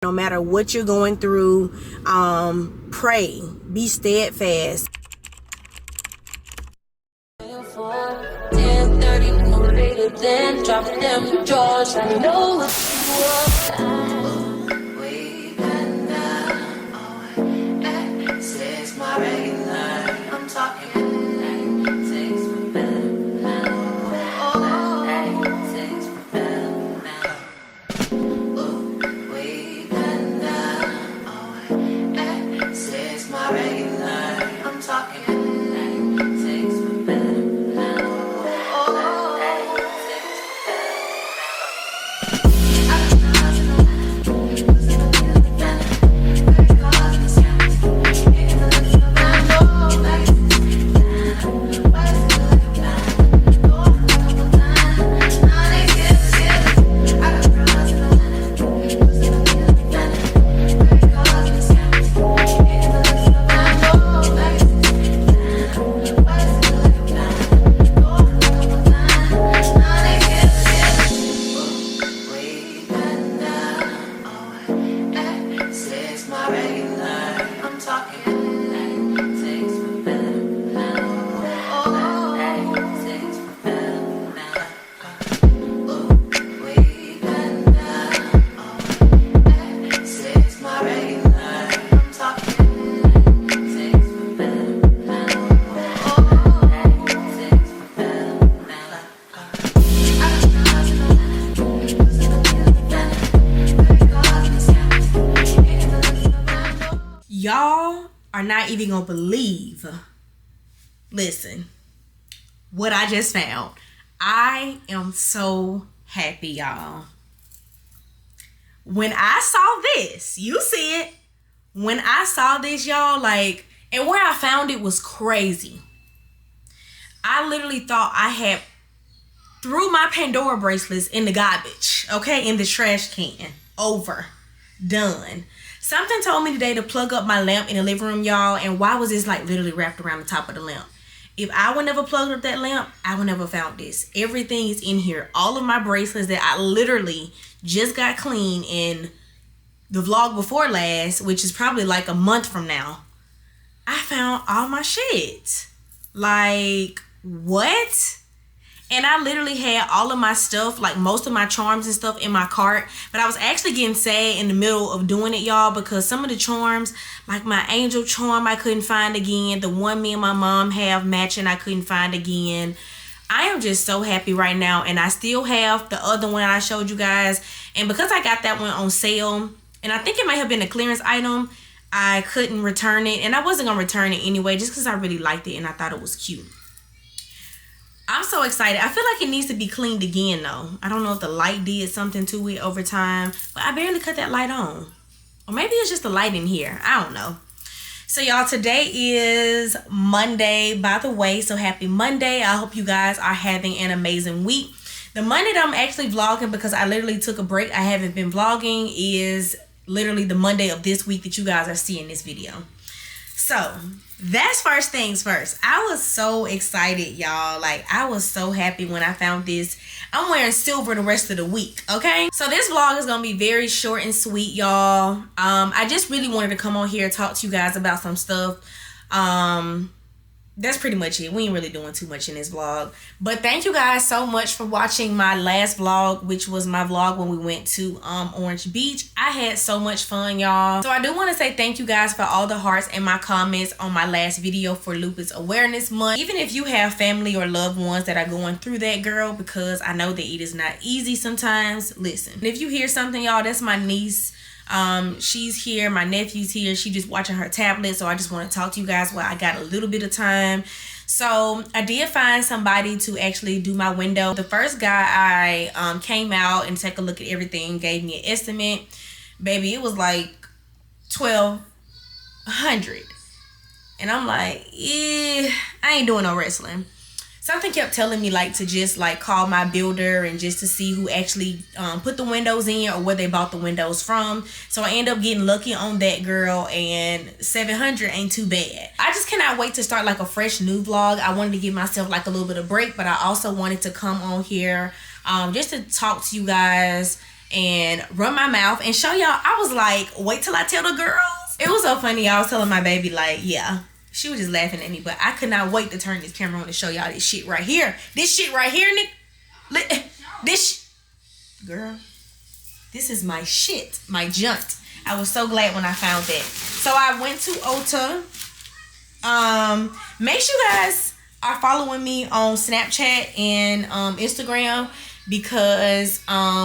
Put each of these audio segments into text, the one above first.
No matter what you're going through, pray, be steadfast. 10:30 motivated, then drop them drawers. I know it's way better. At 6 my regular. I'm talking. Y'all are not even gonna believe, listen, what I just found. I am so happy, y'all. When I saw this, you see it. When I saw this, y'all, like, and where I found it was crazy. I literally thought I had threw my Pandora bracelets in the garbage, okay, in the trash can. Over. Done. Something told me today to plug up my lamp in the living room, y'all, and why was this like literally wrapped around the top of the lamp? If I would never plugged up that lamp, I would never found this. Everything is in here. All of my bracelets that I literally just got clean in the vlog before last, which is probably like a month from now. I found all my shit. Like, what? And I literally had all of my stuff, like most of my charms and stuff in my cart. But I was actually getting sad in the middle of doing it, y'all, because some of the charms, like my angel charm, I couldn't find again. The one me and my mom have matching, I couldn't find again. I am just so happy right now. And I still have the other one I showed you guys. And because I got that one on sale, and I think it might have been a clearance item, I couldn't return it. And I wasn't going to return it anyway, just because I really liked it and I thought it was cute. I'm so excited. I feel like it needs to be cleaned again, though. I don't know if the light did something to it over time, but I barely cut that light on. Or maybe it's just the light in here. I don't know. So, y'all, today is Monday, by the way. So, happy Monday. I hope you guys are having an amazing week. The Monday that I'm actually vlogging, because I literally took a break, I haven't been vlogging, is literally the Monday of this week that you guys are seeing this video. So, that's first things first. I was so excited, y'all. Like, I was so happy when I found this. I'm wearing silver the rest of the week, okay? So this vlog is gonna be very short and sweet, y'all. I just really wanted to come on here and talk to you guys about some stuff. That's pretty much it. We ain't really doing too much in this vlog. But thank you guys so much for watching my last vlog, which was my vlog when we went to Orange Beach. I had so much fun, y'all. So I do want to say thank you guys for all the hearts and my comments on my last video for Lupus Awareness Month. Even if you have family or loved ones that are going through that, girl, because I know that it is not easy sometimes. Listen, if you hear something, y'all, that's my niece. She's here, my nephew's here, she just watching her tablet, so I just want to talk to you guys while I got a little bit of time. So I did find somebody to actually do my window. The first guy I came out and take a look at everything, gave me an estimate. Baby, it was like $1,200, and I'm like, I ain't doing no wrestling. Something kept telling me like to just like call my builder and just to see who actually put the windows in or where they bought the windows from. So I end up getting lucky on that, girl, and $700 ain't too bad. I just cannot wait to start like a fresh new vlog. I wanted to give myself like a little bit of break, but I also wanted to come on here just to talk to you guys and run my mouth and show y'all. I was like, wait till I tell the girls. It was so funny. I was telling my baby, like, yeah. She was just laughing at me, but I could not wait to turn this camera on to show y'all this shit right here. This shit right here, Nick. Girl, this is my shit, my junk. I was so glad when I found that. So I went to Ulta. Make sure you guys are following me on Snapchat and Instagram, because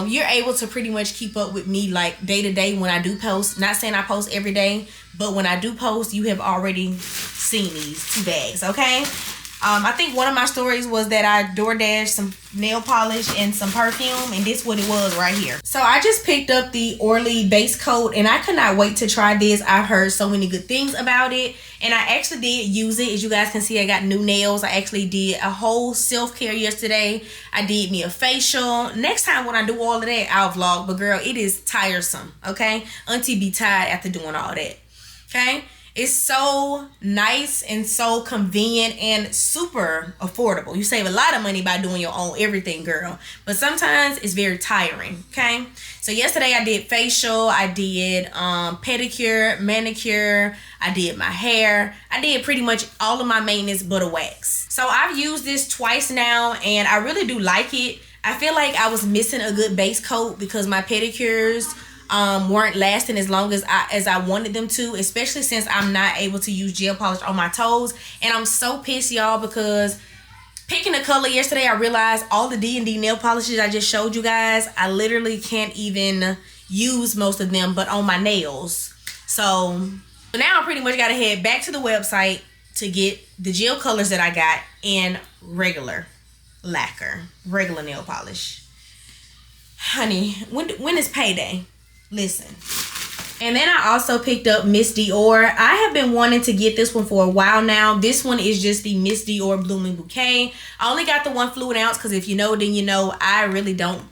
you're able to pretty much keep up with me like day to day when I do post. Not saying I post every day, but when I do post, you have already seen these 2 bags, okay? I think one of my stories was that I DoorDashed some nail polish and some perfume, and this what it was right here. So I just picked up the Orly base coat, and I could not wait to try this. I've heard so many good things about it, and I actually did use it. As you guys can see, I got new nails. I actually did a whole self-care yesterday. I did me a facial. Next time when I do all of that, I'll vlog, but girl, it is tiresome, okay? Auntie be tired after doing all that, okay? It's so nice and so convenient and super affordable. You save a lot of money by doing your own everything, girl. But sometimes it's very tiring, okay? So yesterday I did facial. I did pedicure, manicure. I did my hair. I did pretty much all of my maintenance but a wax. So I've used this twice now, and I really do like it. I feel like I was missing a good base coat because my pedicures weren't lasting as long as I wanted them to, especially since I'm not able to use gel polish on my toes. And I'm so pissed, y'all, because picking a color yesterday, I realized all the D&D nail polishes I just showed you guys, I literally can't even use most of them but on my nails. So now I pretty much gotta head back to the website to get the gel colors that I got in regular lacquer, regular nail polish. Honey, when is payday? Listen. And then I also picked up Miss Dior. I have been wanting to get this one for a while now. This one is just the Miss Dior Blooming Bouquet. I only got the 1 fluid ounce because if you know, then you know. I really don't.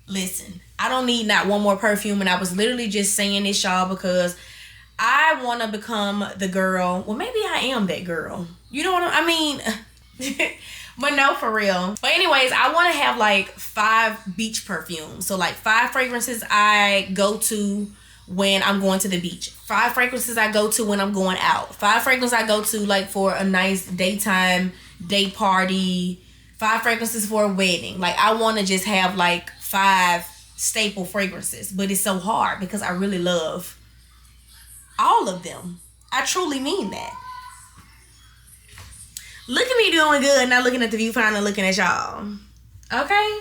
Listen, I don't need not one more perfume. And I was literally just saying this, y'all, because I want to become the girl. Well, maybe I am that girl. You know what I mean? But no, for real. But anyways, I want to have like 5 beach perfumes. So like 5 fragrances I go to when I'm going to the beach. 5 fragrances I go to when I'm going out. 5 fragrances I go to like for a nice daytime day party. 5 fragrances for a wedding. Like I want to just have like 5 staple fragrances. But it's so hard because I really love all of them. I truly mean that. Look at me doing good, not looking at the viewfinder, looking at y'all. Okay?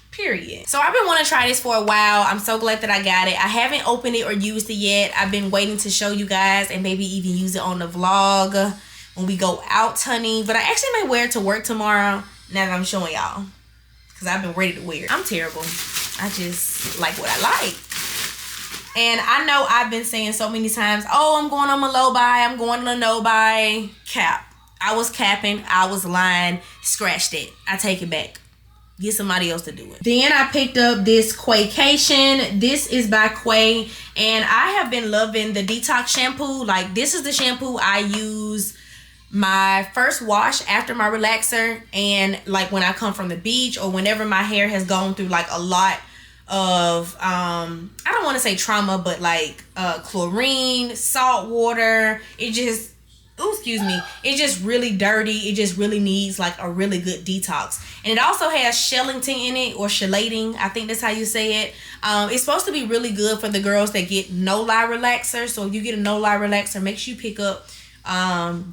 Period. So I've been wanting to try this for a while. I'm so glad that I got it. I haven't opened it or used it yet. I've been waiting to show you guys and maybe even use it on the vlog when we go out, honey. But I actually may wear it to work tomorrow now that I'm showing y'all. Because I've been ready to wear it. I'm terrible. I just like what I like. And I know I've been saying so many times, oh, I'm going on my low buy. I'm going on a no buy. Cap. I was capping. I was lying. Scratch that. I take it back. Get somebody else to do it. Then I picked up this Quaycation. This is by Quay. And I have been loving the detox shampoo. Like, this is the shampoo I use my first wash after my relaxer. And, like, when I come from the beach or whenever my hair has gone through, like, a lot of, I don't want to say trauma, but, like, chlorine, salt water. It just... Ooh, excuse me. It's just really dirty. It just really needs like a really good detox. And it also has Shellington in it, or Shellating. I think that's how you say it. It's supposed to be really good for the girls that get no-lie relaxer. So if you get a no-lie relaxer, make sure you pick up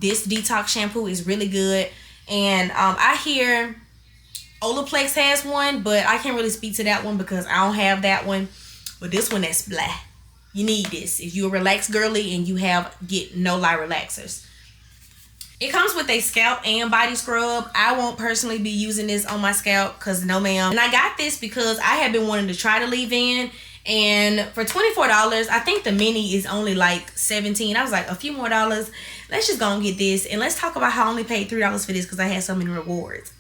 this detox shampoo. Is really good. And I hear Olaplex has one, but I can't really speak to that one because I don't have that one. But this one, that's blah. You need this if you're a relaxed girly and you get no-lie relaxers. It comes with a scalp and body scrub. I won't personally be using this on my scalp because no ma'am. And I got this because I have been wanting to try to leave in. And for $24, I think the mini is only like $17. I was like, a few more dollars. Let's just go and get this. And let's talk about how I only paid $3 for this because I had so many rewards.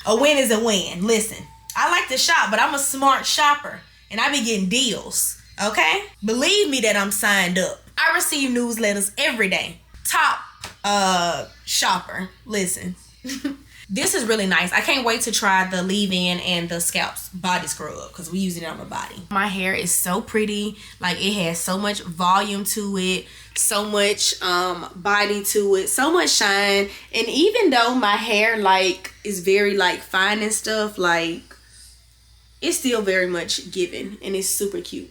A win is a win. Listen, I like to shop, but I'm a smart shopper. And I be getting deals. Okay? Believe me that I'm signed up. I receive newsletters every day. Top shopper. Listen. this is really nice. I can't wait to try the leave-in and the scalp body scrub because we use it on my body. My hair is so pretty. Like, it has so much volume to it, so much body to it, so much shine. And even though my hair like is very like fine and stuff, like it's still very much given, and it's super cute.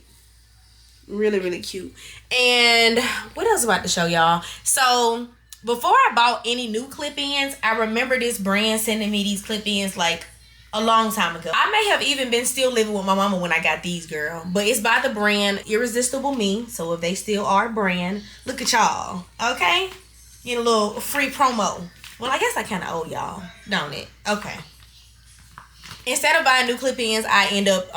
Really, really cute. And what else about to show y'all? So before I bought any new clip-ins, I remember this brand sending me these clip-ins like a long time ago. I may have even been still living with my mama when I got these, girl. But it's by the brand Irresistible Me. So if they still are a brand, look at y'all, okay? Get a little free promo. Well, I guess I kind of owe y'all, don't it? Okay. Instead of buying new clip-ins, I end up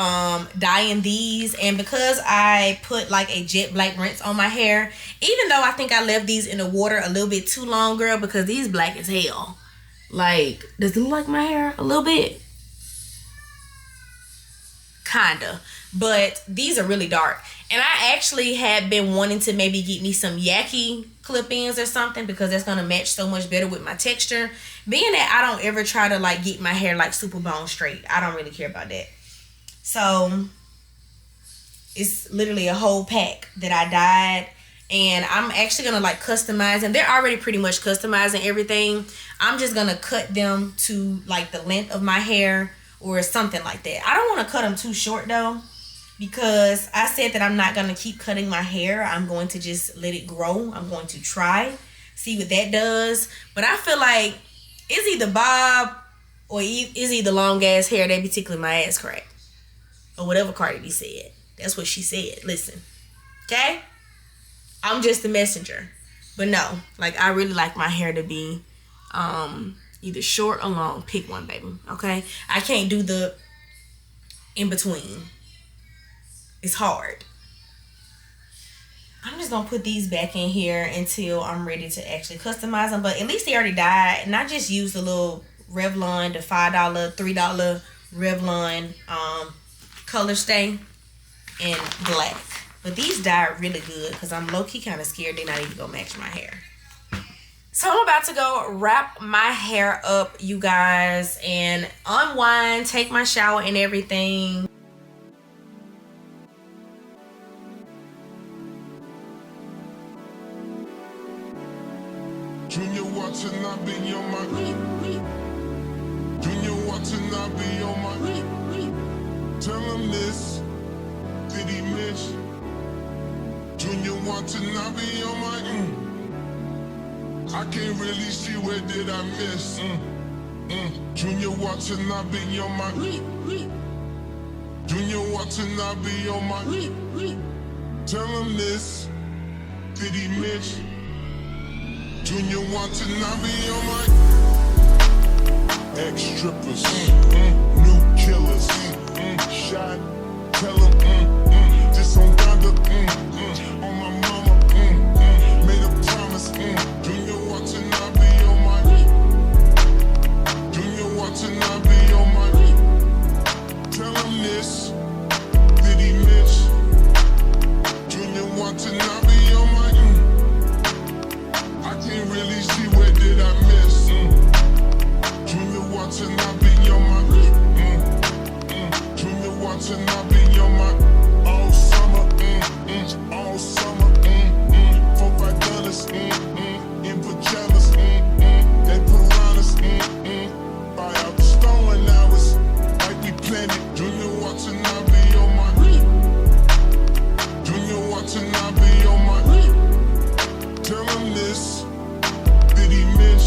dyeing these. And because I put like a jet black rinse on my hair, even though I think I left these in the water a little bit too long, girl, because these black as hell. Like, does it look like my hair a little bit? Kinda. But these are really dark. And I actually had been wanting to maybe get me some Yaki clip-ins or something, because that's going to match so much better with my texture. Being that I don't ever try to like get my hair like super bone straight. I don't really care about that. So it's literally a whole pack that I dyed. And I'm actually going to like customize. And they're already pretty much customizing everything. I'm just going to cut them to like the length of my hair or something like that. I don't want to cut them too short though, because I said that I'm not going to keep cutting my hair. I'm going to just let it grow. I'm going to try, see what that does. But I feel like it's either bob or it's either long ass hair that be tickling my ass crack. Or whatever Cardi B said. That's what she said. Listen. Okay? I'm just the messenger. But no. Like, I really like my hair to be either short or long. Pick one, baby. Okay? I can't do the in between. It's hard. I'm just gonna put these back in here until I'm ready to actually customize them. But at least they already dyed, and I just used a little Revlon, the $5, $3 Revlon color stain in black. But these dyed really good because I'm low-key kind of scared they're not even gonna match my hair. So I'm about to go wrap my hair up, you guys, and unwind, take my shower and everything. Junior watching, I be on my Junior watching, I be on my Tell him this, did he miss? Junior watching, I be on my I can't really see where did I miss. Junior watching, I be on my Junior watching, I be on my Tell him this, did he miss? Junior watching, I be on my ex-strippers, new killers, shot, tell them, just on Donda, on my mama, made a promise, Junior watching, I be on my Junior watching, I be on my tell him this, did he miss? Junior watching, I be on my I can't really see where did I miss. Junior watching, I be on my Junior watching, I be on my all summer, all summer, 4-5 dollars, in pajamas, they piranhas, buy out the stolen hours, like we planned it. Junior watching, I be on my Junior watching, I be on my tell him this, did he miss?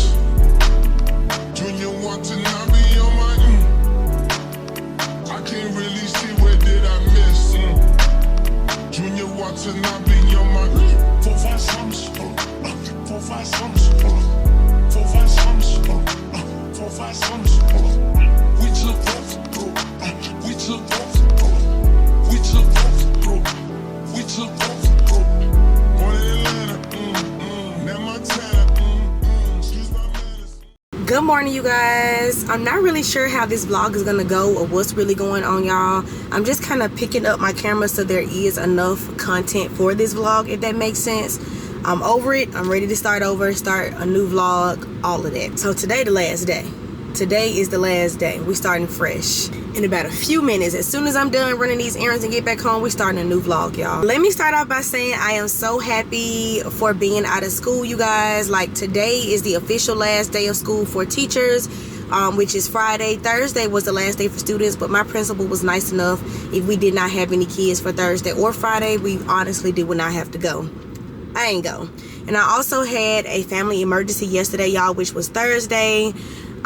Junior watching, I be on my I can't really see where did I miss. Junior watching, I be on my 4-5 sums, 4-5 sums, 4-5 sums, 4-5 sums. We took both, we took both, we took both, we took both. One in Atlanta, now Montana. Good morning, you guys. I'm not really sure how this vlog is gonna go or what's really going on, y'all. I'm just kind of picking up my camera so there is enough content for this vlog, if that makes sense. I'm over it. I'm ready to start over, start a new vlog, all of that. So today, the last day. today is the last day. We starting fresh in about a few minutes. As soon as I'm done running these errands and get back home, we starting a new vlog, y'all. Let me start off by saying I am so happy for being out of school, you guys. Like, today is the official last day of school for teachers, which is Friday. Thursday was the last day for students, but my principal was nice enough. If we did not have any kids for Thursday or Friday, we honestly would not have to go. I ain't go. And I also had a family emergency yesterday, y'all, which was Thursday.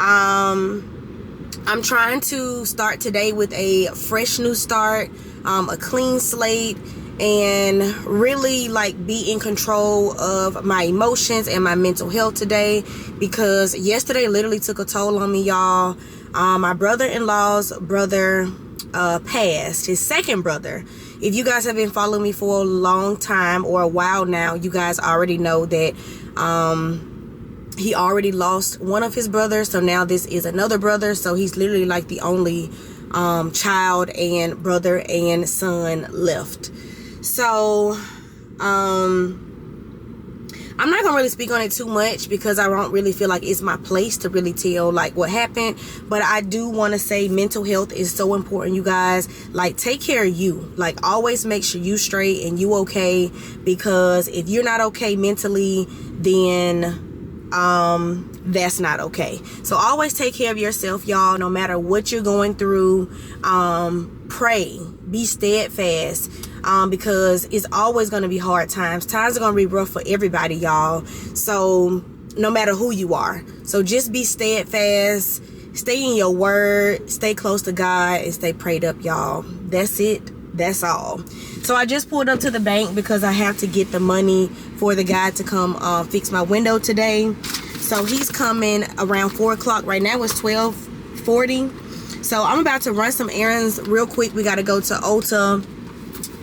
I'm trying to start today with a fresh new start, a clean slate, and really like be in control of my emotions and my mental health today, because yesterday literally took a toll on me, y'all. My brother-in-law's brother passed, his second brother. If you guys have been following me for a long time or a while now, you guys already know that he already lost one of his brothers, so now this is another brother. So he's literally like the only child and brother and son left. So I'm not gonna really speak on it too much because I don't really feel like it's my place to really tell like what happened. But I do want to say mental health is so important, you guys. Like, take care of you. Like, always make sure you straight and you okay, because if you're not okay mentally, then that's not okay. So always take care of yourself, y'all. No matter what you're going through, pray, be steadfast, because it's always going to be hard times. Times are going to be rough for everybody, y'all. So no matter who you are, so just be steadfast, stay in your word, stay close to God, and stay prayed up, y'all. That's it. That's all. So I just pulled up to the bank because I have to get the money for the guy to come fix my window today. So he's coming around 4 o'clock. Right now it's 12:40. So I'm about to run some errands real quick. We got to go to Ulta.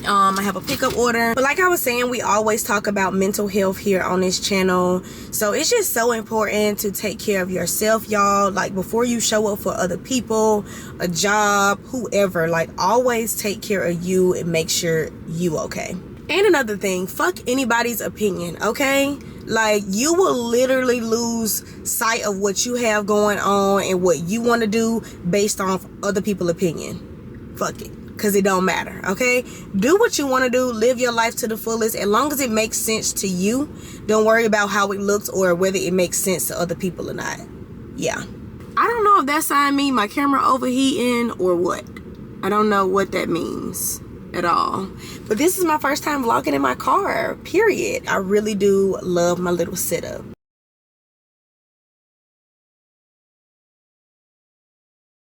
I have a pickup order. But like I was saying, we always talk about mental health here on this channel. So it's just so important to take care of yourself, y'all. Like, before you show up for other people, a job, whoever, like, always take care of you and make sure you okay. And another thing, fuck anybody's opinion, okay? Like, you will literally lose sight of what you have going on and what you want to do based off other people's opinion. Fuck it. Because it don't matter, okay? Do what you want to do. Live your life to the fullest. As long as it makes sense to you, don't worry about how it looks or whether it makes sense to other people or not. Yeah. I don't know if that sign means my camera overheating or what. I don't know what that means at all. But this is my first time vlogging in my car, period. I really do love my little setup.